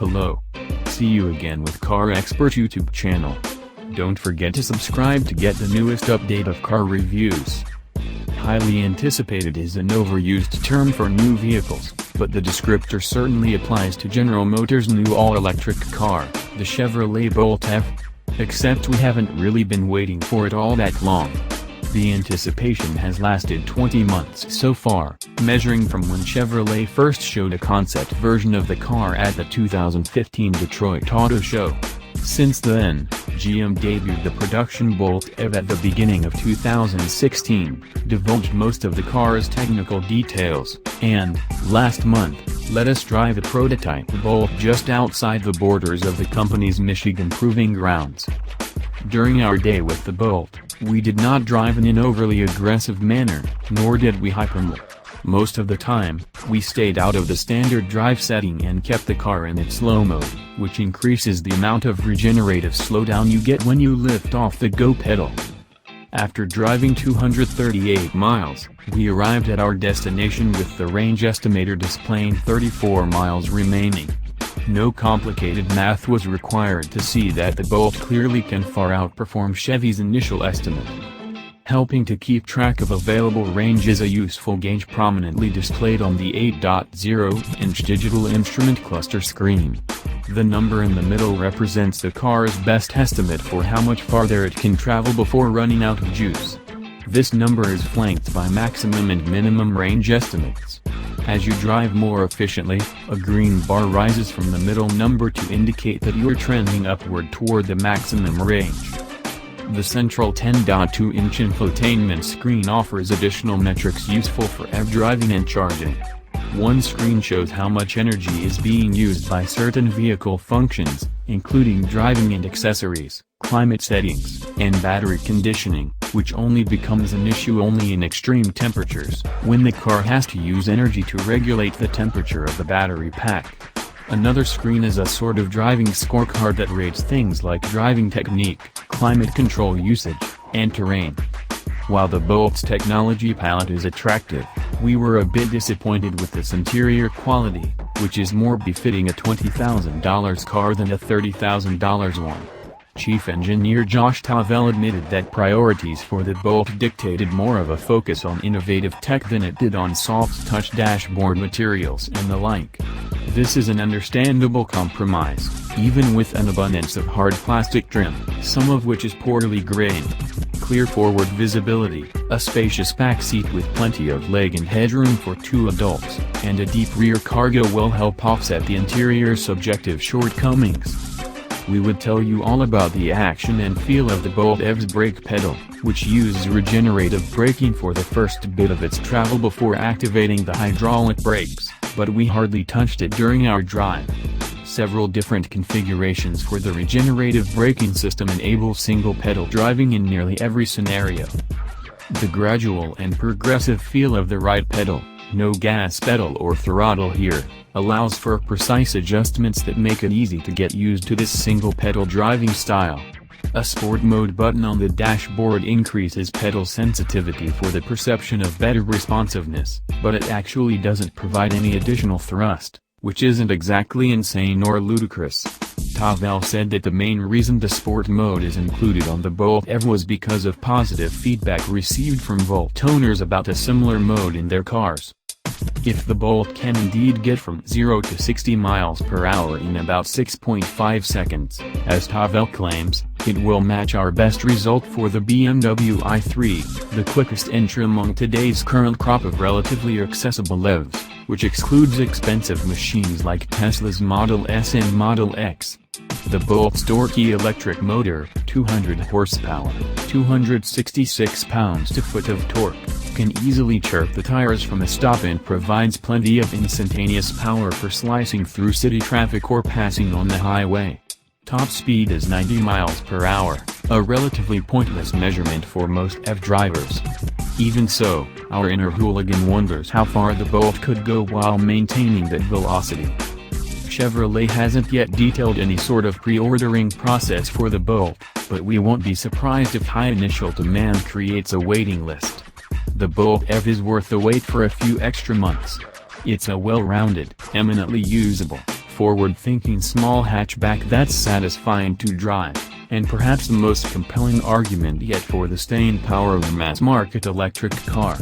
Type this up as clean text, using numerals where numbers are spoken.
Hello. See you again with Car Expert YouTube channel. Don't forget to subscribe to get the newest update of car reviews. Highly anticipated is an overused term for new vehicles, but the descriptor certainly applies to General Motors' new all-electric car, the Chevrolet Bolt F. Except we haven't really been waiting for it all that long. The anticipation has lasted 20 months so far, measuring from when Chevrolet first showed a concept version of the car at the 2015 Detroit Auto Show. Since then, GM debuted the production Bolt EV at the beginning of 2016, divulged most of the car's technical details, and, last month, let us drive the prototype Bolt just outside the borders of the company's Michigan proving grounds. During our day with the Bolt, we did not drive in an overly aggressive manner, nor did we hypermole. Most of the time, we stayed out of the standard drive setting and kept the car in its slow mode, which increases the amount of regenerative slowdown you get when you lift off the go pedal. After driving 238 miles, we arrived at our destination with the range estimator displaying 34 miles remaining. No complicated math was required to see that the Bolt clearly can far outperform Chevy's initial estimate. Helping to keep track of available range is a useful gauge prominently displayed on the 8.0-inch digital instrument cluster screen. The number in the middle represents the car's best estimate for how much farther it can travel before running out of juice. This number is flanked by maximum and minimum range estimates. As you drive more efficiently, a green bar rises from the middle number to indicate that you're trending upward toward the maximum range. The central 10.2-inch infotainment screen offers additional metrics useful for EV driving and charging. One screen shows how much energy is being used by certain vehicle functions, including driving and accessories, climate settings, and battery conditioning, which only becomes an issue only in extreme temperatures, when the car has to use energy to regulate the temperature of the battery pack. Another screen is a sort of driving scorecard that rates things like driving technique, climate control usage, and terrain. While the Bolt's technology palette is attractive, we were a bit disappointed with its interior quality, which is more befitting a $20,000 car than a $30,000 one. Chief Engineer Josh Tavel admitted that priorities for the Bolt dictated more of a focus on innovative tech than it did on soft-touch dashboard materials and the like. This is an understandable compromise, even with an abundance of hard plastic trim, some of which is poorly grained. Clear forward visibility, a spacious back seat with plenty of leg and headroom for two adults, and a deep rear cargo will help offset the interior's subjective shortcomings. We would tell you all about the action and feel of the Bolt EV's brake pedal, which uses regenerative braking for the first bit of its travel before activating the hydraulic brakes, but we hardly touched it during our drive. Several different configurations for the regenerative braking system enable single-pedal driving in nearly every scenario. The gradual and progressive feel of the right pedal, no gas pedal or throttle here, allows for precise adjustments that make it easy to get used to this single-pedal driving style. A sport mode button on the dashboard increases pedal sensitivity for the perception of better responsiveness, but it actually doesn't provide any additional thrust, which isn't exactly insane or ludicrous. Tavel said that the main reason the sport mode is included on the Bolt EV was because of positive feedback received from Bolt owners about a similar mode in their cars. If the Bolt can indeed get from 0 to 60 miles per hour in about 6.5 seconds, as Tavel claims, it will match our best result for the BMW i3, the quickest entry among today's current crop of relatively accessible EVs, which excludes expensive machines like Tesla's Model S and Model X. The Bolt's torquey electric motor, 200 horsepower, 266 pounds-to-foot of torque, can easily chirp the tires from a stop and provides plenty of instantaneous power for slicing through city traffic or passing on the highway. Top speed is 90 miles per hour, a relatively pointless measurement for most EV drivers. Even so, our inner hooligan wonders how far the Bolt could go while maintaining that velocity. Chevrolet hasn't yet detailed any sort of pre-ordering process for the Bolt, but we won't be surprised if high initial demand creates a waiting list. The Bolt EV is worth the wait for a few extra months. It's a well-rounded, eminently usable, forward-thinking small hatchback that's satisfying to drive, and perhaps the most compelling argument yet for the staying power of a mass-market electric car.